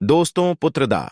दोस्तों, पुत्रदा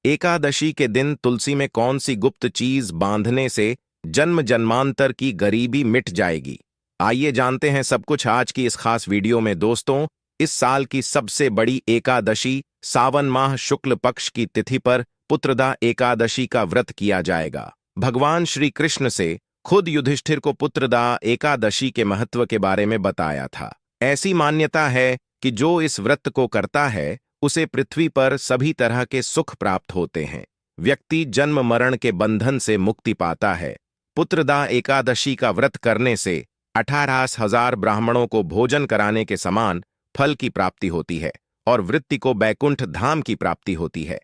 एकादशी के दिन तुलसी में कौन सी गुप्त चीज बांधने से जन्म जन्मांतर की गरीबी मिट जाएगी? आइए जानते हैं सब कुछ आज की इस खास वीडियो में। दोस्तों, इस साल की सबसे बड़ी एकादशी सावन माह शुक्ल पक्ष की तिथि पर पुत्रदा एकादशी का व्रत किया जाएगा। भगवान श्री कृष्ण से खुद युधिष्ठिर को पुत्रदा एकादशी के महत्व के बारे में बताया था। ऐसी मान्यता है कि जो इस व्रत को करता है उसे पृथ्वी पर सभी तरह के सुख प्राप्त होते हैं। व्यक्ति जन्म मरण के बंधन से मुक्ति पाता है। पुत्रदा एकादशी का व्रत करने से 18,000 ब्राह्मणों को भोजन कराने के समान फल की प्राप्ति होती है और वृत्ति को बैकुंठ धाम की प्राप्ति होती है।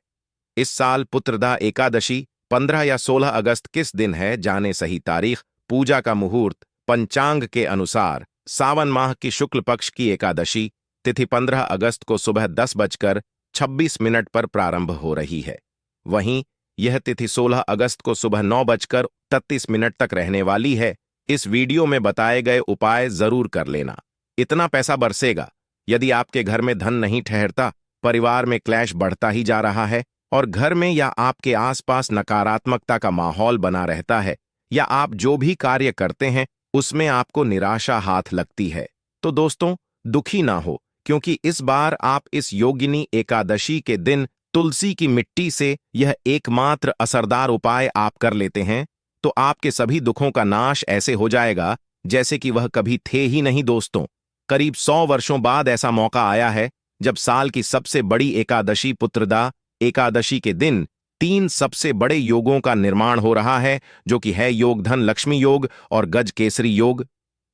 इस साल पुत्रदा एकादशी 15 या 16 अगस्त किस दिन है, जाने सही तारीख। पूजा का मुहूर्त पंचांग के अनुसार सावन माह की शुक्ल पक्ष की एकादशी तिथि 15 अगस्त को सुबह 10:26 पर प्रारंभ हो रही है। वहीं यह तिथि 16 अगस्त को सुबह 9:33 तक रहने वाली है। इस वीडियो में बताए गए उपाय जरूर कर लेना। इतना पैसा बरसेगा। यदि आपके घर में धन नहीं ठहरता, परिवार में क्लैश बढ़ता ही जा रहा है और घर में या आपके आसपास नकारात्मकता का माहौल बना रहता है, या आप जो भी कार्य करते हैं उसमें आपको निराशा हाथ लगती है, तो दोस्तों दुखी ना हो, क्योंकि इस बार आप इस योगिनी एकादशी के दिन तुलसी की मिट्टी से यह एकमात्र असरदार उपाय आप कर लेते हैं तो आपके सभी दुखों का नाश ऐसे हो जाएगा जैसे कि वह कभी थे ही नहीं। दोस्तों, करीब 100 वर्षों बाद ऐसा मौका आया है जब साल की सबसे बड़ी एकादशी पुत्रदा एकादशी के दिन 3 सबसे बड़े योगों का निर्माण हो रहा है, जो कि है योग धन लक्ष्मी योग और गज केसरी योग।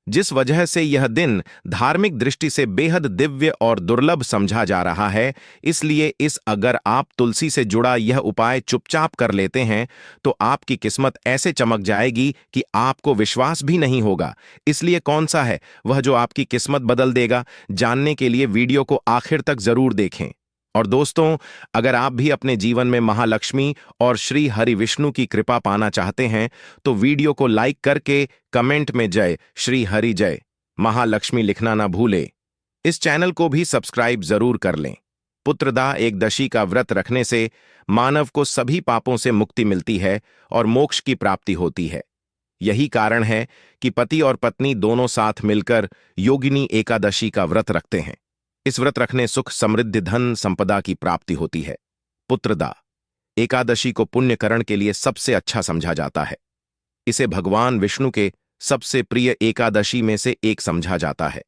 जिस वजह से यह दिन धार्मिक दृष्टि से बेहद दिव्य और दुर्लभ समझा जा रहा है, इसलिए अगर आप तुलसी से जुड़ा यह उपाय चुपचाप कर लेते हैं तो आपकी किस्मत ऐसे चमक जाएगी कि आपको विश्वास भी नहीं होगा। इसलिए कौन सा है वह जो आपकी किस्मत बदल देगा, जानने के लिए वीडियो को आखिर तक जरूर देखें। और दोस्तों, अगर आप भी अपने जीवन में महालक्ष्मी और श्री हरि विष्णु की कृपा पाना चाहते हैं तो वीडियो को लाइक करके कमेंट में जय श्री हरि जय महालक्ष्मी लिखना ना भूले। इस चैनल को भी सब्सक्राइब जरूर कर लें। पुत्रदा एकदशी का व्रत रखने से मानव को सभी पापों से मुक्ति मिलती है और मोक्ष की प्राप्ति होती है। यही कारण है कि पति और पत्नी दोनों साथ मिलकर योगिनी एकादशी का व्रत रखते हैं। इस व्रत रखने सुख समृद्धि धन संपदा की प्राप्ति होती है। पुत्रदा एकादशी को पुण्यकरण के लिए सबसे अच्छा समझा जाता है। इसे भगवान विष्णु के सबसे प्रिय एकादशी में से एक समझा जाता है।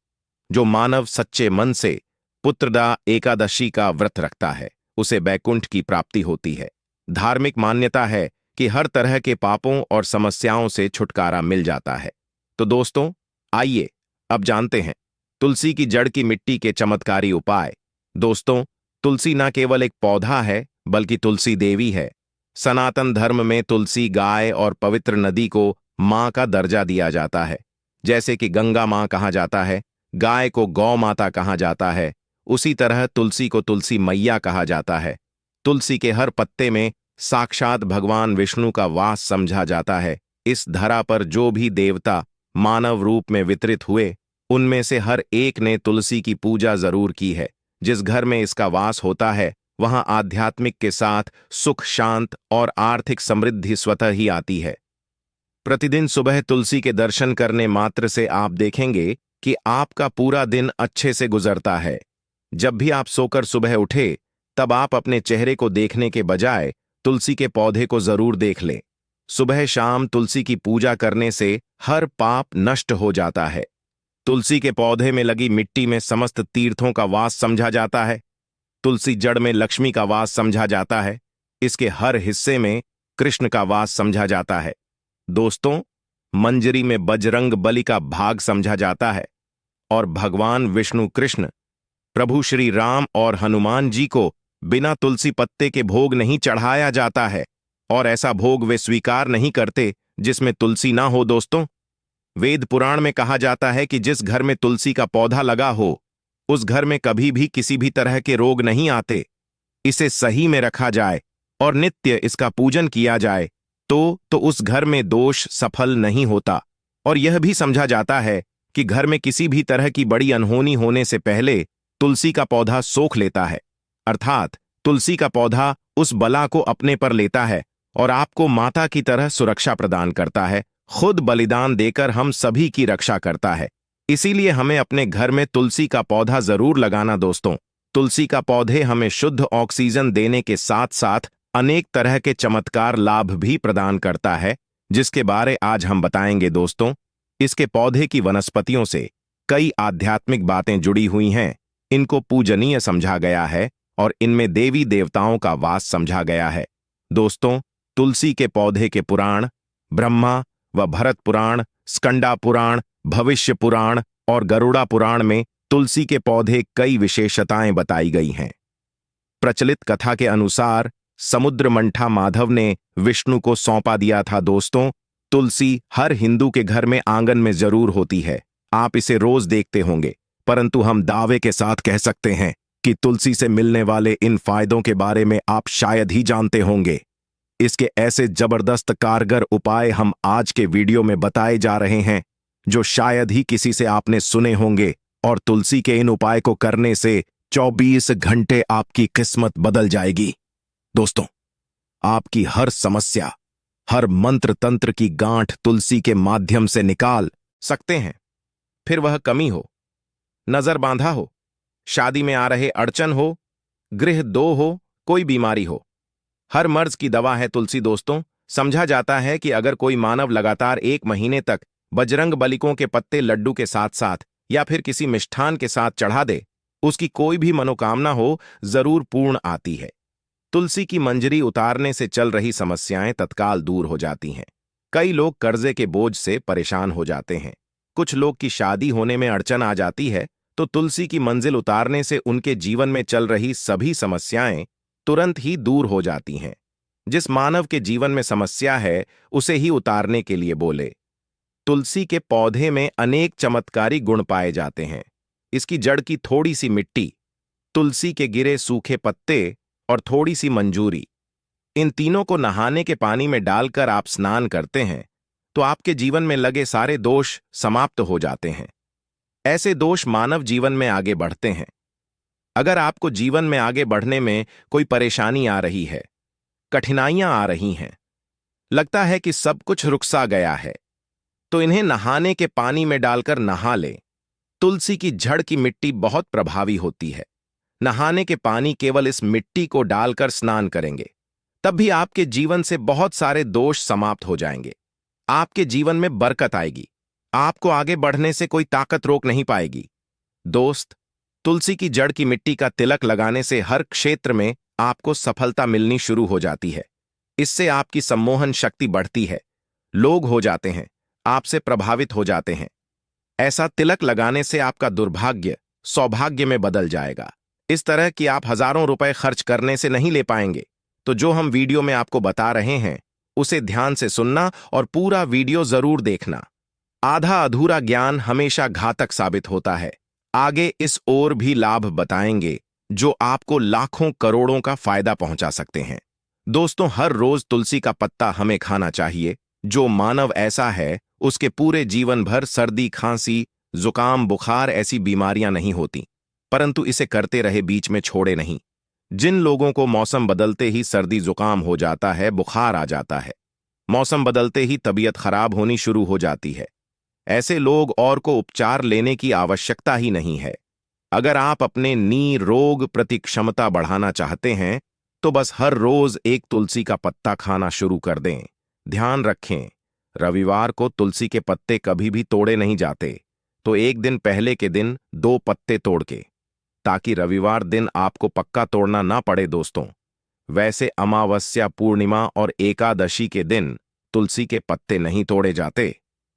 जो मानव सच्चे मन से पुत्रदा एकादशी का व्रत रखता है उसे बैकुंठ की प्राप्ति होती है। धार्मिक मान्यता है कि हर तरह के पापों और समस्याओं से छुटकारा मिल जाता है। तो दोस्तों, आइए अब जानते हैं तुलसी की जड़ की मिट्टी के चमत्कारी उपाय। दोस्तों, तुलसी न केवल एक पौधा है बल्कि तुलसी देवी है। सनातन धर्म में तुलसी गाय और पवित्र नदी को मां का दर्जा दिया जाता है। जैसे कि गंगा मां कहा जाता है, गाय को गौ माता कहा जाता है, उसी तरह तुलसी को तुलसी मैया कहा जाता है। तुलसी के हर पत्ते में साक्षात भगवान विष्णु का वास समझा जाता है। इस धरा पर जो भी देवता मानव रूप में वितरित हुए उनमें से हर एक ने तुलसी की पूजा जरूर की है। जिस घर में इसका वास होता है वहां आध्यात्मिक के साथ सुख शांत और आर्थिक समृद्धि स्वतः ही आती है। प्रतिदिन सुबह तुलसी के दर्शन करने मात्र से आप देखेंगे कि आपका पूरा दिन अच्छे से गुजरता है। जब भी आप सोकर सुबह उठे तब आप अपने चेहरे को देखने के बजाय तुलसी के पौधे को जरूर देख लें। सुबह शाम तुलसी की पूजा करने से हर पाप नष्ट हो जाता है। तुलसी के पौधे में लगी मिट्टी में समस्त तीर्थों का वास समझा जाता है। तुलसी जड़ में लक्ष्मी का वास समझा जाता है। इसके हर हिस्से में कृष्ण का वास समझा जाता है। दोस्तों, मंजरी में बजरंग बली का भाग समझा जाता है और भगवान विष्णु कृष्ण, प्रभु श्री राम और हनुमान जी को बिना तुलसी पत्ते के भोग नहीं चढ़ाया जाता है और ऐसा भोग वे स्वीकार नहीं करते जिसमें तुलसी ना हो। दोस्तों, वेद पुराण में कहा जाता है कि जिस घर में तुलसी का पौधा लगा हो उस घर में कभी भी किसी भी तरह के रोग नहीं आते। इसे सही में रखा जाए और नित्य इसका पूजन किया जाए तो उस घर में दोष सफल नहीं होता। और यह भी समझा जाता है कि घर में किसी भी तरह की बड़ी अनहोनी होने से पहले तुलसी का पौधा सोख लेता है, अर्थात तुलसी का पौधा उस बला को अपने पर लेता है और आपको माता की तरह सुरक्षा प्रदान करता है, खुद बलिदान देकर हम सभी की रक्षा करता है। इसीलिए हमें अपने घर में तुलसी का पौधा जरूर लगाना दोस्तों। तुलसी का पौधे हमें शुद्ध ऑक्सीजन देने के साथ साथ अनेक तरह के चमत्कार लाभ भी प्रदान करता है, जिसके बारे आज हम बताएंगे दोस्तों। इसके पौधे की वनस्पतियों से कई आध्यात्मिक बातें जुड़ी हुई हैं। इनको पूजनीय समझा गया है और इनमें देवी देवताओं का वास समझा गया है। दोस्तों, तुलसी के पौधे के पुराण ब्रह्मा व भरत पुराण, स्कंदा पुराण, भविष्य पुराण और गरुड़ा पुराण में तुलसी के पौधे कई विशेषताएं बताई गई हैं। प्रचलित कथा के अनुसार समुद्र मंथा माधव ने विष्णु को सौंपा दिया था दोस्तों। तुलसी हर हिंदू के घर में आंगन में जरूर होती है, आप इसे रोज देखते होंगे, परंतु हम दावे के साथ कह सकते हैं कि तुलसी से मिलने वाले इन फायदों के बारे में आप शायद ही जानते होंगे। इसके ऐसे जबरदस्त कारगर उपाय हम आज के वीडियो में बताए जा रहे हैं जो शायद ही किसी से आपने सुने होंगे, और तुलसी के इन उपाय को करने से 24 घंटे आपकी किस्मत बदल जाएगी। दोस्तों, आपकी हर समस्या, हर मंत्र तंत्र की गांठ तुलसी के माध्यम से निकाल सकते हैं। फिर वह कमी हो, नजर बांधा हो, शादी में आ रहे अड़चन हो, गृह दो हो, कोई बीमारी हो, हर मर्ज की दवा है तुलसी दोस्तों। समझा जाता है कि अगर कोई मानव लगातार 1 महीने तक बजरंग बलिकों के पत्ते लड्डू के साथ साथ या फिर किसी मिष्ठान के साथ चढ़ा दे, उसकी कोई भी मनोकामना हो जरूर पूर्ण आती है। तुलसी की मंजरी उतारने से चल रही समस्याएं तत्काल दूर हो जाती हैं। कई लोग कर्जे के बोझ से परेशान हो जाते हैं, कुछ लोग की शादी होने में अड़चन आ जाती है, तो तुलसी की मंजिल उतारने से उनके जीवन में चल रही सभी समस्याएं तुरंत ही दूर हो जाती हैं। जिस मानव के जीवन में समस्या है उसे ही उतारने के लिए बोले। तुलसी के पौधे में अनेक चमत्कारी गुण पाए जाते हैं। इसकी जड़ की थोड़ी सी मिट्टी, तुलसी के गिरे सूखे पत्ते और थोड़ी सी मंजूरी, इन तीनों को नहाने के पानी में डालकर आप स्नान करते हैं तो आपके जीवन में लगे सारे दोष समाप्त हो जाते हैं। ऐसे दोष मानव जीवन में आगे बढ़ते हैं। अगर आपको जीवन में आगे बढ़ने में कोई परेशानी आ रही है, कठिनाइयां आ रही हैं, लगता है कि सब कुछ रुकसा गया है, तो इन्हें नहाने के पानी में डालकर नहा लें। तुलसी की जड़ की मिट्टी बहुत प्रभावी होती है। नहाने के पानी केवल इस मिट्टी को डालकर स्नान करेंगे, तब भी आपके जीवन से बहुत सारे दोष समाप्त हो जाएंगे। आपके जीवन में बरकत आएगी, आपको आगे बढ़ने से कोई ताकत रोक नहीं पाएगी। दोस्त, तुलसी की जड़ की मिट्टी का तिलक लगाने से हर क्षेत्र में आपको सफलता मिलनी शुरू हो जाती है। इससे आपकी सम्मोहन शक्ति बढ़ती है, लोग हो जाते हैं, आपसे प्रभावित हो जाते हैं। ऐसा तिलक लगाने से आपका दुर्भाग्य सौभाग्य में बदल जाएगा। इस तरह कि आप हजारों रुपए खर्च करने से नहीं ले पाएंगे। तो जो हम वीडियो में आपको बता रहे हैं उसे ध्यान से सुनना और पूरा वीडियो जरूर देखना। आधा अधूरा ज्ञान हमेशा घातक साबित होता है। आगे इस ओर भी लाभ बताएंगे जो आपको लाखों करोड़ों का फायदा पहुंचा सकते हैं। दोस्तों, हर रोज तुलसी का पत्ता हमें खाना चाहिए। जो मानव ऐसा है उसके पूरे जीवन भर सर्दी, खांसी, जुकाम, बुखार ऐसी बीमारियां नहीं होती, परंतु इसे करते रहे, बीच में छोड़े नहीं। जिन लोगों को मौसम बदलते ही सर्दी जुकाम हो जाता है, बुखार आ जाता है, मौसम बदलते ही तबीयत खराब होनी शुरू हो जाती है, ऐसे लोग और को उपचार लेने की आवश्यकता ही नहीं है। अगर आप अपने रोग प्रति क्षमता बढ़ाना चाहते हैं तो बस हर रोज एक तुलसी का पत्ता खाना शुरू कर दें। ध्यान रखें, रविवार को तुलसी के पत्ते कभी भी तोड़े नहीं जाते, तो एक दिन पहले के दिन 2 पत्ते तोड़ के, ताकि रविवार दिन आपको पक्का तोड़ना ना पड़े दोस्तों। वैसे अमावस्या, पूर्णिमा और एकादशी के दिन तुलसी के पत्ते नहीं तोड़े जाते,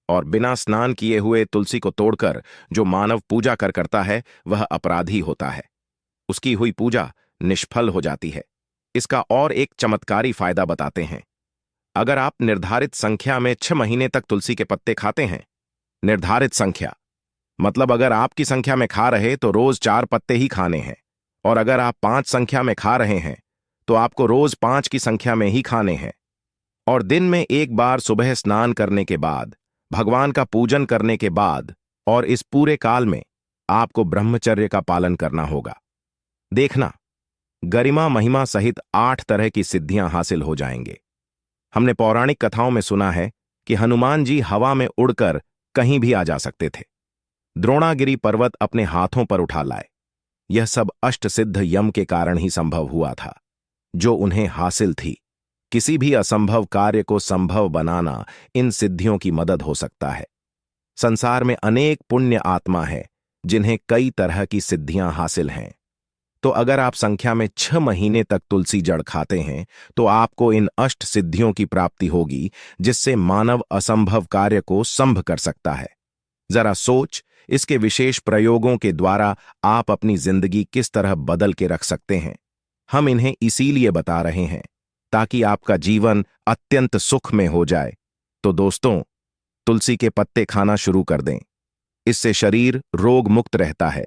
और बिना स्नान किए हुए तुलसी को तोड़कर जो मानव पूजा करता है वह अपराधी होता है, उसकी हुई पूजा निष्फल हो जाती है। इसका और एक चमत्कारी फायदा बताते हैं। अगर आप निर्धारित संख्या में 6 महीने तक तुलसी के पत्ते खाते हैं, निर्धारित संख्या मतलब अगर आपकी संख्या में खा रहे तो रोज 4 पत्ते ही खाने हैं, और अगर आप 5 संख्या में खा रहे हैं तो आपको रोज 5 की संख्या में ही खाने हैं, और दिन में एक बार सुबह स्नान करने के बाद, भगवान का पूजन करने के बाद, और इस पूरे काल में आपको ब्रह्मचर्य का पालन करना होगा। देखना, गरिमा महिमा सहित 8 तरह की सिद्धियां हासिल हो जाएंगे। हमने पौराणिक कथाओं में सुना है कि हनुमान जी हवा में उड़कर कहीं भी आ जा सकते थे। द्रोणागिरी पर्वत अपने हाथों पर उठा लाए। यह सब अष्ट सिद्ध यम के कारण ही संभव हुआ था, जो उन्हें हासिल थी। किसी भी असंभव कार्य को संभव बनाना इन सिद्धियों की मदद हो सकता है। संसार में अनेक पुण्य आत्मा है जिन्हें कई तरह की सिद्धियां हासिल हैं। तो अगर आप संख्या में 6 महीने तक तुलसी जड़ खाते हैं तो आपको इन अष्ट सिद्धियों की प्राप्ति होगी, जिससे मानव असंभव कार्य को संभव कर सकता है। जरा सोच, इसके विशेष प्रयोगों के द्वारा आप अपनी जिंदगी किस तरह बदल के रख सकते हैं। हम इन्हें इसीलिए बता रहे हैं ताकि आपका जीवन अत्यंत सुख में हो जाए। तो दोस्तों, तुलसी के पत्ते खाना शुरू कर दें। इससे शरीर रोग मुक्त रहता है।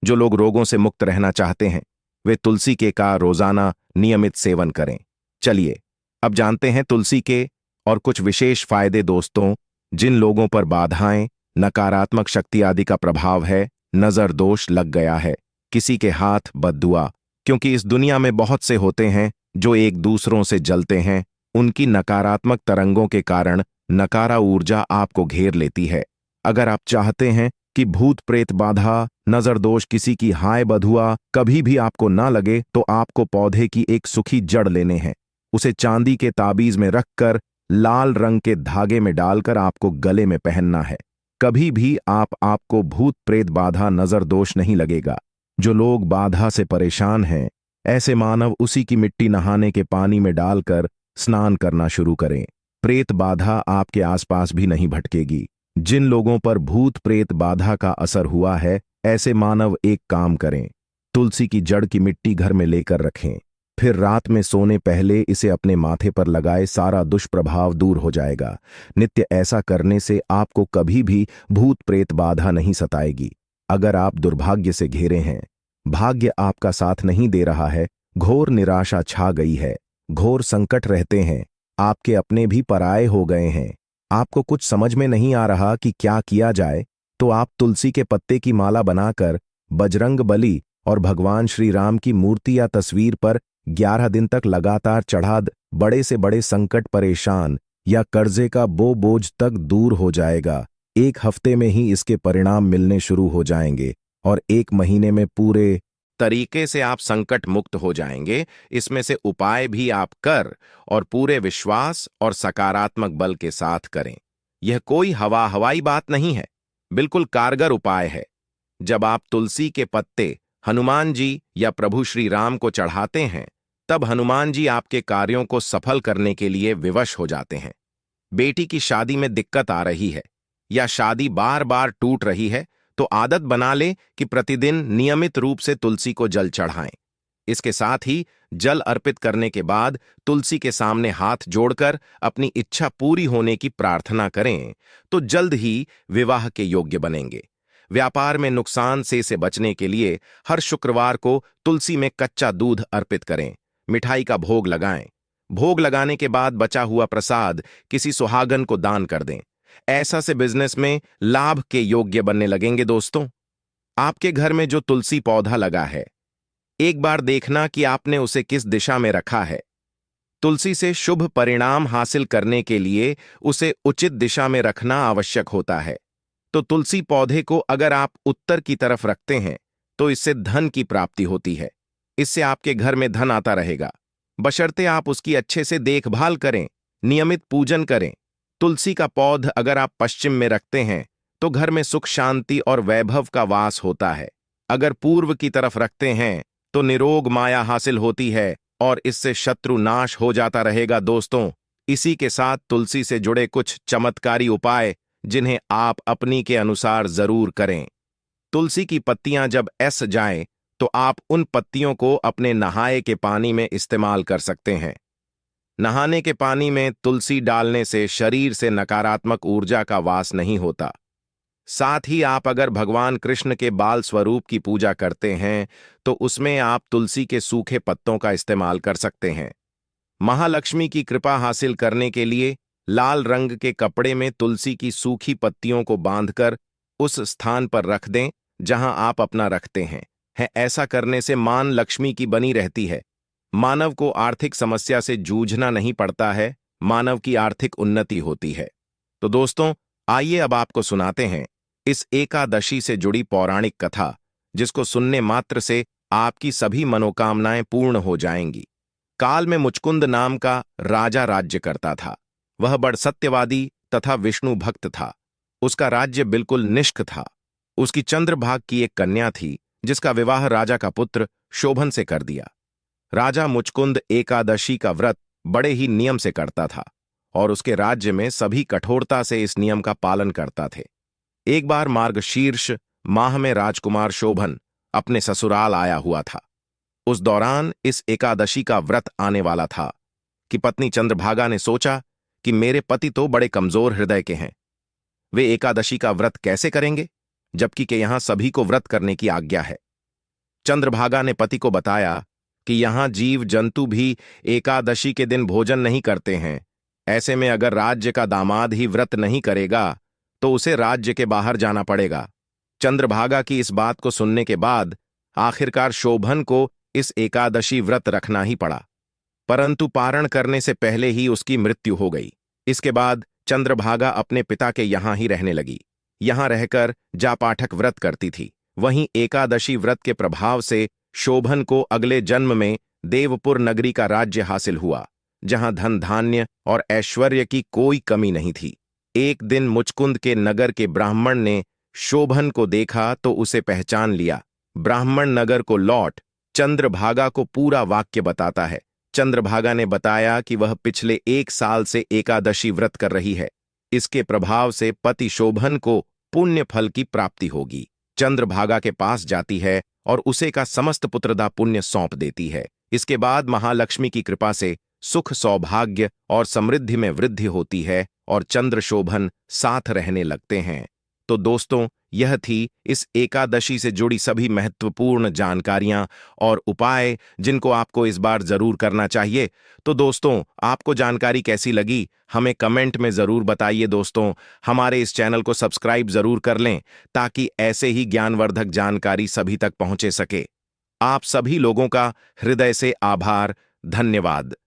जो लोग रोगों से मुक्त रहना चाहते हैं वे तुलसी के का रोजाना नियमित सेवन करें। चलिए अब जानते हैं तुलसी के और कुछ विशेष फायदे। दोस्तों, जिन लोगों पर बाधाएं, नकारात्मक शक्ति आदि का प्रभाव है, नजर दोष लग गया है, किसी के हाथ बद्दुआ, क्योंकि इस दुनिया में बहुत से होते हैं जो एक दूसरों से जलते हैं, उनकी नकारात्मक तरंगों के कारण नकारा ऊर्जा आपको घेर लेती है। अगर आप चाहते हैं कि भूत प्रेत बाधा, नजर दोष, किसी की हाय बधुआ कभी भी आपको ना लगे, तो आपको पौधे की एक सूखी जड़ लेने हैं। उसे चांदी के ताबीज में रखकर लाल रंग के धागे में डालकर आपको गले में पहनना है। कभी भी आपको भूत प्रेत बाधा, नजर दोष नहीं लगेगा। जो लोग बाधा से परेशान हैं, ऐसे मानव उसी की मिट्टी नहाने के पानी में डालकर स्नान करना शुरू करें। प्रेत बाधा आपके आसपास भी नहीं भटकेगी। जिन लोगों पर भूत प्रेत बाधा का असर हुआ है, ऐसे मानव एक काम करें, तुलसी की जड़ की मिट्टी घर में लेकर रखें, फिर रात में सोने पहले इसे अपने माथे पर लगाए, सारा दुष्प्रभाव दूर हो जाएगा। नित्य ऐसा करने से आपको कभी भी भूत प्रेत बाधा नहीं सताएगी। अगर आप दुर्भाग्य से घिरे हैं, भाग्य आपका साथ नहीं दे रहा है, घोर निराशा छा गई है, घोर संकट रहते हैं, आपके अपने भी पराये हो गए हैं, आपको कुछ समझ में नहीं आ रहा कि क्या किया जाए, तो आप तुलसी के पत्ते की माला बनाकर बजरंग बली और भगवान श्री राम की मूर्ति या तस्वीर पर 11 दिन तक लगातार चढ़ा द। बड़े से बड़े संकट, परेशान या कर्जे का बोझ तक दूर हो जाएगा। 1 हफ्ते में ही इसके परिणाम मिलने शुरू हो जाएंगे और 1 महीने में पूरे तरीके से आप संकट मुक्त हो जाएंगे। इसमें से उपाय भी आप कर और पूरे विश्वास और सकारात्मक बल के साथ करें। यह कोई हवाई बात नहीं है, बिल्कुल कारगर उपाय है। जब आप तुलसी के पत्ते हनुमान जी या प्रभु श्री राम को चढ़ाते हैं, तब हनुमान जी आपके कार्यों को सफल करने के लिए विवश हो जाते हैं। बेटी की शादी में दिक्कत आ रही है या शादी बार बार टूट रही है, तो आदत बना ले कि प्रतिदिन नियमित रूप से तुलसी को जल चढ़ाएं। इसके साथ ही जल अर्पित करने के बाद तुलसी के सामने हाथ जोड़कर अपनी इच्छा पूरी होने की प्रार्थना करें, तो जल्द ही विवाह के योग्य बनेंगे। व्यापार में नुकसान से बचने के लिए हर शुक्रवार को तुलसी में कच्चा दूध अर्पित करें, मिठाई का भोग लगाएं। भोग लगाने के बाद बचा हुआ प्रसाद किसी सुहागन को दान कर दें। ऐसा से बिजनेस में लाभ के योग्य बनने लगेंगे। दोस्तों, आपके घर में जो तुलसी पौधा लगा है, एक बार देखना कि आपने उसे किस दिशा में रखा है। तुलसी से शुभ परिणाम हासिल करने के लिए उसे उचित दिशा में रखना आवश्यक होता है। तो तुलसी पौधे को अगर आप उत्तर की तरफ रखते हैं तो इससे धन की प्राप्ति होती है। इससे आपके घर में धन आता रहेगा, बशर्ते आप उसकी अच्छे से देखभाल करें, नियमित पूजन करें। तुलसी का पौध अगर आप पश्चिम में रखते हैं तो घर में सुख, शांति और वैभव का वास होता है। अगर पूर्व की तरफ रखते हैं तो निरोग माया हासिल होती है और इससे शत्रु नाश हो जाता रहेगा। दोस्तों, इसी के साथ तुलसी से जुड़े कुछ चमत्कारी उपाय जिन्हें आप अपनी के अनुसार जरूर करें। तुलसी की पत्तियां जब ऐस जाएं तो आप उन पत्तियों को अपने नहाए के पानी में इस्तेमाल कर सकते हैं। नहाने के पानी में तुलसी डालने से शरीर से नकारात्मक ऊर्जा का वास नहीं होता। साथ ही आप अगर भगवान कृष्ण के बाल स्वरूप की पूजा करते हैं तो उसमें आप तुलसी के सूखे पत्तों का इस्तेमाल कर सकते हैं। महालक्ष्मी की कृपा हासिल करने के लिए लाल रंग के कपड़े में तुलसी की सूखी पत्तियों को बांधकर उस स्थान पर रख दें जहां आप अपना रखते हैं। है। ऐसा करने से मान लक्ष्मी की बनी रहती है। मानव को आर्थिक समस्या से जूझना नहीं पड़ता है, मानव की आर्थिक उन्नति होती है। तो दोस्तों, आइए अब आपको सुनाते हैं इस एकादशी से जुड़ी पौराणिक कथा, जिसको सुनने मात्र से आपकी सभी मनोकामनाएं पूर्ण हो जाएंगी। काल में मुचकुंद नाम का राजा राज्य करता था। वह बड़ सत्यवादी तथा विष्णु भक्त था। उसका राज्य बिल्कुल निष्क था। उसकी चंद्रभाग की एक कन्या थी, जिसका विवाह राजा का पुत्र शोभन से कर दिया। राजा मुचकुंद एकादशी का व्रत बड़े ही नियम से करता था और उसके राज्य में सभी कठोरता से इस नियम का पालन करता थे। एक बार मार्गशीर्ष माह में राजकुमार शोभन अपने ससुराल आया हुआ था। उस दौरान इस एकादशी का व्रत आने वाला था कि पत्नी चंद्रभागा ने सोचा कि मेरे पति तो बड़े कमजोर हृदय के हैं, वे एकादशी का व्रत कैसे करेंगे, जबकि के यहां सभी को व्रत करने की आज्ञा है। चंद्रभागा ने पति को बताया कि यहां जीव जंतु भी एकादशी के दिन भोजन नहीं करते हैं। ऐसे में अगर राज्य का दामाद ही व्रत नहीं करेगा तो उसे राज्य के बाहर जाना पड़ेगा। चंद्रभागा की इस बात को सुनने के बाद आखिरकार शोभन को इस एकादशी व्रत रखना ही पड़ा, परंतु पारण करने से पहले ही उसकी मृत्यु हो गई। इसके बाद चंद्रभागा अपने पिता के यहां ही रहने लगी। यहां रहकर जापाठक व्रत करती थी। वहीं एकादशी व्रत के प्रभाव से शोभन को अगले जन्म में देवपुर नगरी का राज्य हासिल हुआ, जहां धन धान्य और ऐश्वर्य की कोई कमी नहीं थी। एक दिन मुचकुंद के नगर के ब्राह्मण ने शोभन को देखा तो उसे पहचान लिया। ब्राह्मण नगर को लौट चंद्रभागा को पूरा वाक्य बताता है। चंद्रभागा ने बताया कि वह पिछले 1 साल से एकादशी व्रत कर रही है। इसके प्रभाव से पति शोभन को पुण्य फल की प्राप्ति होगी। चंद्रभागा के पास जाती है और उसे का समस्त पुत्रदा पुण्य सौंप देती है। इसके बाद महालक्ष्मी की कृपा से सुख, सौभाग्य और समृद्धि में वृद्धि होती है और चंद्र शोभन साथ रहने लगते हैं। तो दोस्तों, यह थी इस एकादशी से जुड़ी सभी महत्वपूर्ण जानकारियां और उपाय, जिनको आपको इस बार जरूर करना चाहिए। तो दोस्तों, आपको जानकारी कैसी लगी हमें कमेंट में जरूर बताइए। दोस्तों, हमारे इस चैनल को सब्सक्राइब जरूर कर लें ताकि ऐसे ही ज्ञानवर्धक जानकारी सभी तक पहुंचे सके। आप सभी लोगों का हृदय से आभार, धन्यवाद।